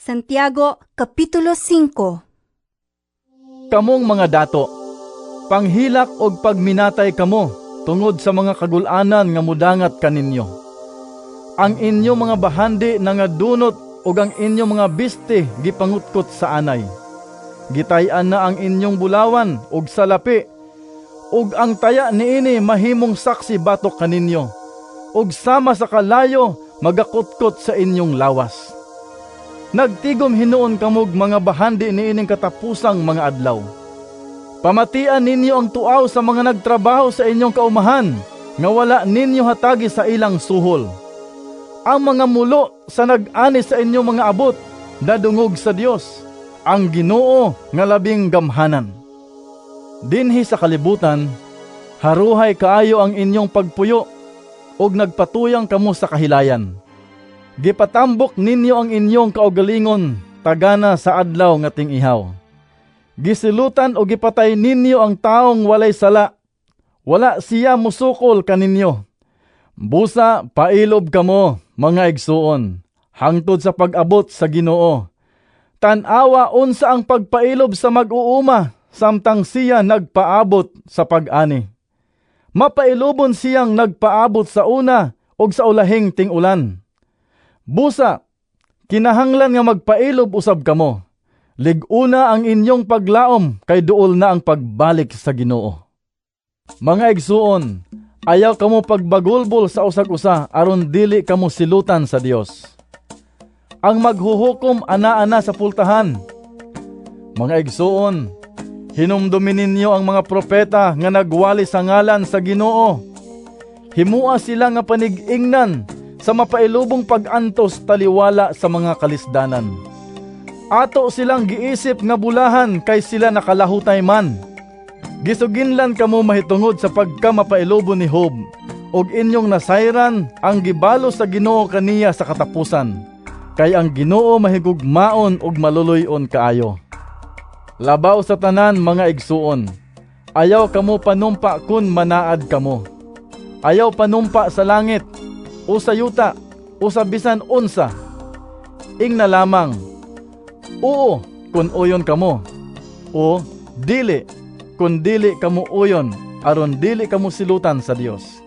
Santiago, Kapitulo 5. Kamong mga dato, panghilak og pagminatay kamo tungod sa mga kagulanan nga mudangat kaninyo. Ang inyo mga bahandi nangadunot ug ang inyo mga biste gipangutkot sa anay. Gitay-an na ang inyong bulawan ug salapi, ug ang taya niini mahimong saksi batok kaninyo, ug sama sa kalayo magakutkot sa inyong lawas. Nagtigom hinuon kamog mga bahandi niining katapusang mga adlaw. Pamatian ninyo ang tuaw sa mga nagtrabaho sa inyong kaumahan, nga wala ninyo hatagi sa ilang suhol. Ang mga mulo sa nag-ani sa inyong mga abot, dadungog sa Dios, ang Ginoo nga labing gamhanan. Dinhi sa kalibutan, haruhay kaayo ang inyong pagpuyo, ug nagpatuyang kamo sa kahilayan. Gipatambok ninyo ang inyong kaugalingon, tagana sa adlaw nga ting-ihaw. Gisilutan o gipatay ninyo ang taong walay sala. Wala siya musukol kaninyo. Busa, pailob kamo, mga igsuon, hangtod sa pag-abot sa Ginoo. Tan-awa unsa ang pagpailob sa mag-uuma, samtang siya nagpaabot sa pag-ani. Mapailobon siyang nagpaabot sa una o sa ulahing ting-ulan. Busa, kinahanglan nga magpailob usab kamo. Liguna ang inyong paglaom kay duol na ang pagbalik sa Ginoo. Mga igsuon, ayaw kamo pagbagulbol sa usag-usa aron dili kamo silutan sa Dios. Ang maghuhukom ana-ana sa pultahan. Mga igsuon, hinumdumin ninyo ang mga propeta nga nagwali sa ngalan sa Ginoo. Himua sila nga panig-ingnan sa mapailubong pag-antos taliwala sa mga kalisdanan. Ato silang giisip nga bulahan kay sila nakalahutay man. Gisuginlan kamo mahitungod sa pagkamapailubo ni Job, ug inyong nasayran ang gibalo sa Ginoo kaniya sa katapusan, kay ang Ginoo mahigugmaon ug maluloy-on kaayo. Labaw sa tanan mga igsuon, ayaw kamo panumpa kun manaad kamo. Ayaw panumpa sa langit, o sa yuta, o sa bisan unsa. Ingna lamang, oo, kun uyon kamo, o dili, kun dili kamo uyon, aron dili kamo silutan sa Dios.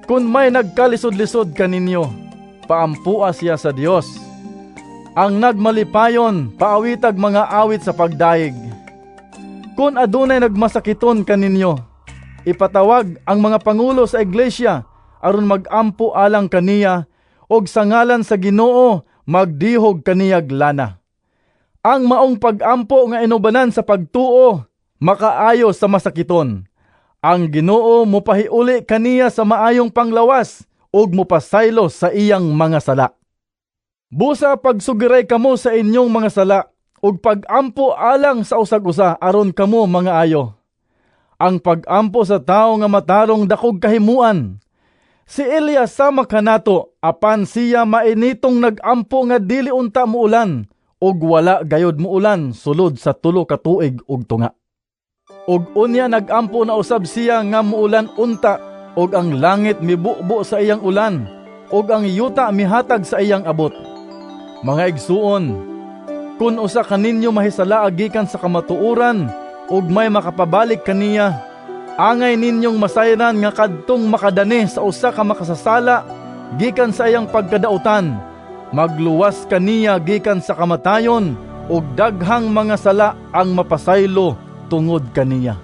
Kun may nagkalisod-lisod kaninyo, paampua siya sa Dios. Ang nagmalipayon, paawitag mga awit sa pagdaig. Kun adunay nagmasakiton kaninyo, ipatawag ang mga pangulo sa iglesia, aron magampo alang kaniya, og sa ngalan sa Ginoo magdihog kaniyag lana. Ang maong pag-ampo nga inubanan sa pagtuo, makaayo sa masakiton. Ang Ginoo mopahiuli kaniya sa maayong panglawas, ug mopasaylo sa iyang mga sala. Busa pagsugiray kamo sa inyong mga sala, ug pag-ampo alang sa usag-usa aron kamo mga ayo. Ang pag-ampo sa tao nga matarong dakog kahimuan. Si Elias sama kanato, apan siya mainitong nag-ampo nga dili unta muulan, ug wala gayod muulan sulod sa 3 ka tuig ug tunga. Ug unya nag-ampo na usab siya nga muulan unta, ug ang langit mibubo sa iyang ulan, ug ang yuta mihatag sa iyang abot. Mga igsuon, kun usa kaninyo mahisala gikan sa kamatuoran, ug may makapabalik kaniya, angay ninyong masayran nga kadtong makadani sa usa ka makasasala gikan sa iyang pagkadautan, magluwas kaniya gikan sa kamatayon, ug daghang mga sala ang mapasaylo tungod kaniya.